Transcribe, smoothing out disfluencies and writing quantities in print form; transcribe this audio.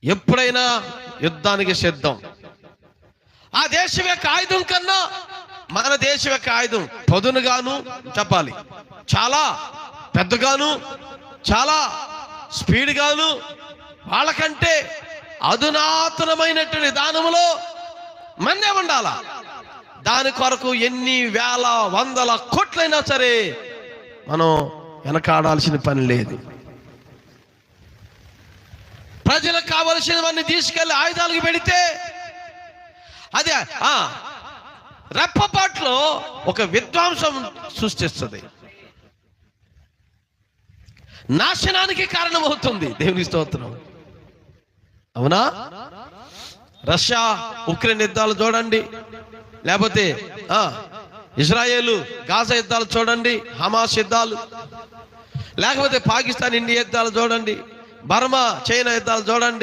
ఎప్పుడైనా యుద్ధానికి సిద్ధం. ఆ దేశం యొక్క ఆయుధం కన్నా మన దేశం యొక్క ఆయుధం పదునుగాను చెప్పాలి, చాలా పెద్దగాను, చాలా స్పీడ్గాను, వాళ్ళకంటే అధునాతనమైనటువంటి విధానంలో మన్నే ఉండాల. దాని కొరకు ఎన్ని వేల వందల కోట్లైనా సరే మనం వెనకాడాల్సిన పని లేదు. ప్రజలకు కావలసినవన్నీ తీసుకెళ్లి ఆయుధాలకు పెడితే అది రెప్పపాట్లో ఒక విధ్వంసం సృష్టిస్తుంది, నాశనానికి కారణమవుతుంది. దేవుని స్తోత్రం. అవునా? రష్యా ఉక్రెయిన్ యుద్ధాలు చూడండి, లేకపోతే ఇజ్రాయేలు గాజా యుద్ధాలు చూడండి, హమాస్ యుద్ధాలు, లేకపోతే పాకిస్తాన్ ఇండియా యుద్ధాలు చూడండి, బర్మా చైనా యుద్ధాలు చూడండి,